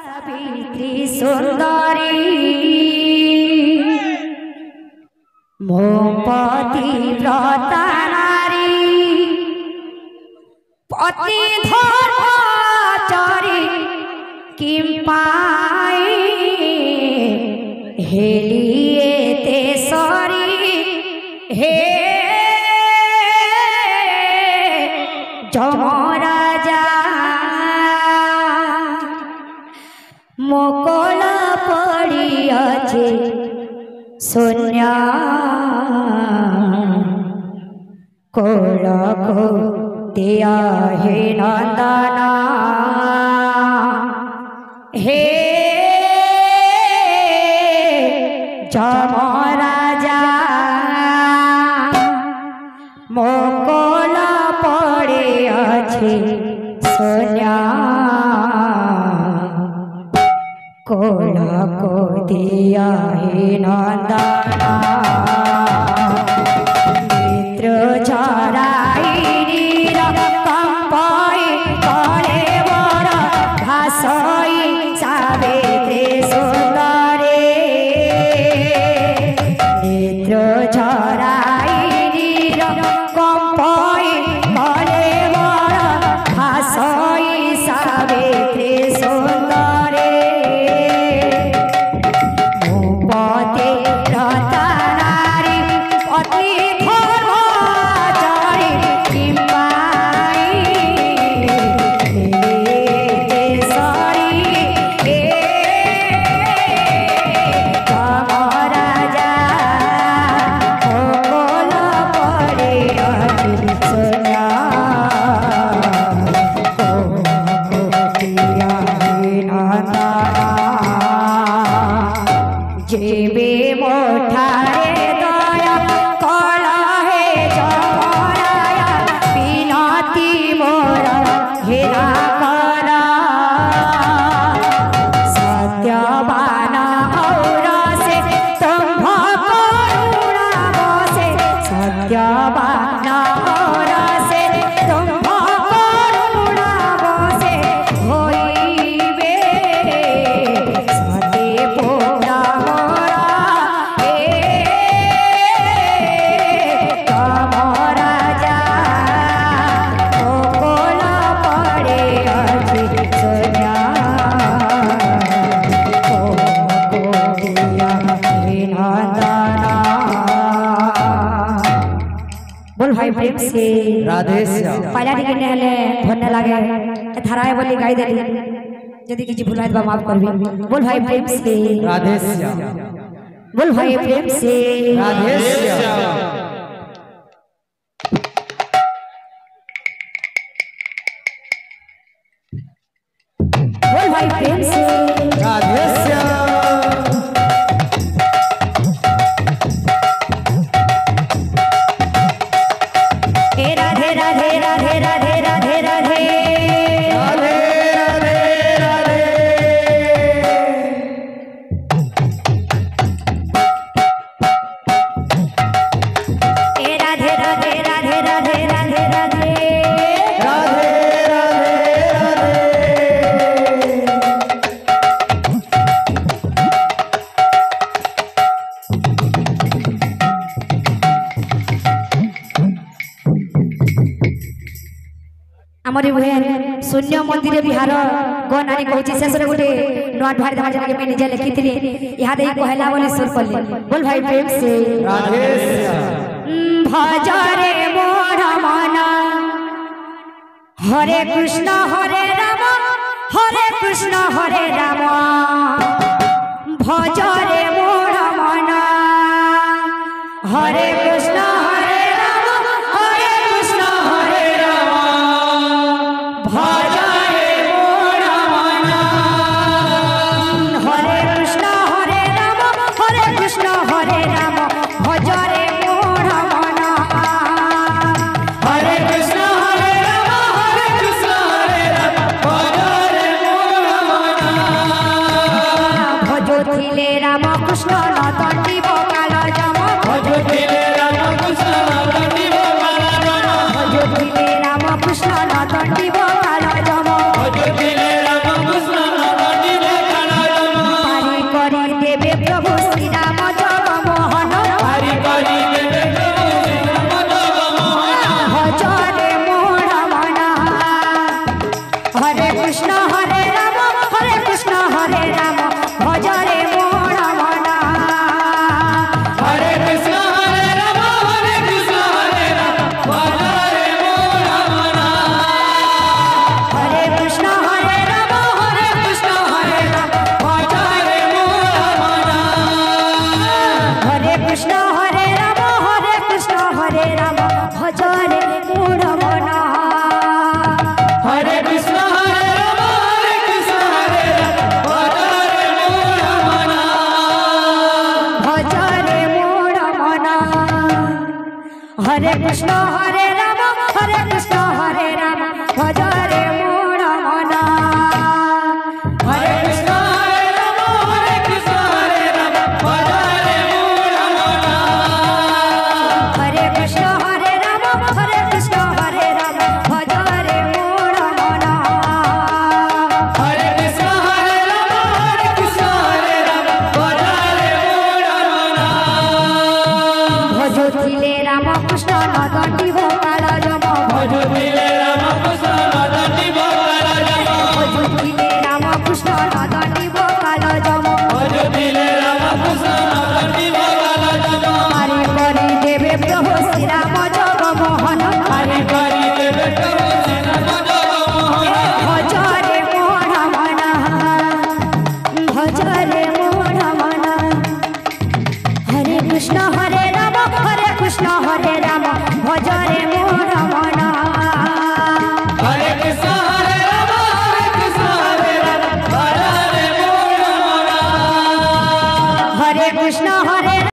सावित्री सुंदरी मोपति व्रता नारी पति धर्मचारी किम पाई हेलिए तेसरी हे जमराजा मोकल पड़ी अच्छे सोनिया कोल को दिया हे नंदना हे जमराजा मोकल पड़े अच्छे सोनिया कोल को दिया हे नंदना मित्र चराई कंपाई करे बड़ घासई सावित्री सुंदरी मित्र चराई कंपाई करे बड़ घासई सावित्री सुंदरी मोपति व्रता नारी पति धर्मचारी किम पाई तेसरी हे जमराजा मोकल पड़े अच्छे सोनिया दिया हे नंदना जेबे मोठारे दया कल हे जमराया बिनती मोर हेरा कर सत्यवान और से तुम्भ करुणा बसे सत्यवान और से तुम्भ करुणा बसे होइबे सते पूरा मोरा हे जमराजा मोकल पड़े अच्छे सोनिया को दिया हे नंदना। बोल भाई प्रेम से राधे श्याम पहला टिके नेले भन्न लागे धाराए बोली गाई देली यदि किछि भुलाय बा माफ करबी। बोल भाई प्रेम से राधे श्याम बोल भाई प्रेम से राधे श्याम बोल भाई प्रेम से राधे श्याम हे राधे राधे राधे राधे राधे राधे राधे राधे राधे हे राधे राधे राधे राधे राधे राधे राधे राधे हमरी बहन शून्य मंदिर बिहार गो नारी कहूची शेष गोटे नोट भारी दमा जन के मैं निजे लिखिथिली इहा दे कहला बोली सुर पल्ली। बोल भाई प्रेम से राधे श्याम भजरे मोर मन हरे कृष्ण हरे राम भजरे मोर मन हरे कृष्ण हरे राम भजरे मोर मन हरे कृष्ण हरे राम भजरे मोर मन हरे कृष्ण हरे राम भजरे मोर भजोथिले राम कृष्ण नतंडी बकाल जम भजोथिले राम कृष्ण नतंडी बकाल जम भजोथिले राम कृष्ण नतंडी बकाल जम भजोथिले राम कृष्ण नतंडी हरे राम भजरे मोर मना हरे कृष्ण हरे राम भजरे मोर मना हरे कृष्ण हरे राम भजरे मोर मना हरे कृष्ण हरे राम भजरे मोर मना हरे कृष्ण हरे राम भजरे मोर मना हरे कृष्ण हरे राम भजरे मोर मना हरे कृष्ण हरे राम भजरे मोर मना हरे कृष्ण हरे राम भजरे मोर मना हरे कृष्ण हरे राम भजरे मोर मना भजोथिले राम कृष्ण नदंडी भोकाल जम भजोथिले राम कृष्ण नदंडी भोकाल जम भजोथिले राम कृष्ण नदंडी भोकाल जम भजोथिले राम कृष्ण नदंडी भोकाल जम हरि करि देवे प्रभु श्री राम जगमोहन हरि करि देवे प्रभु श्री राम जगमोहन भजरे मोर मना भजरे मोर मना हरे कृष्ण हरे राम भजरे मोर मना हरे कृष्ण हरे राम भजरे मोर मना हरे कृष्ण हरे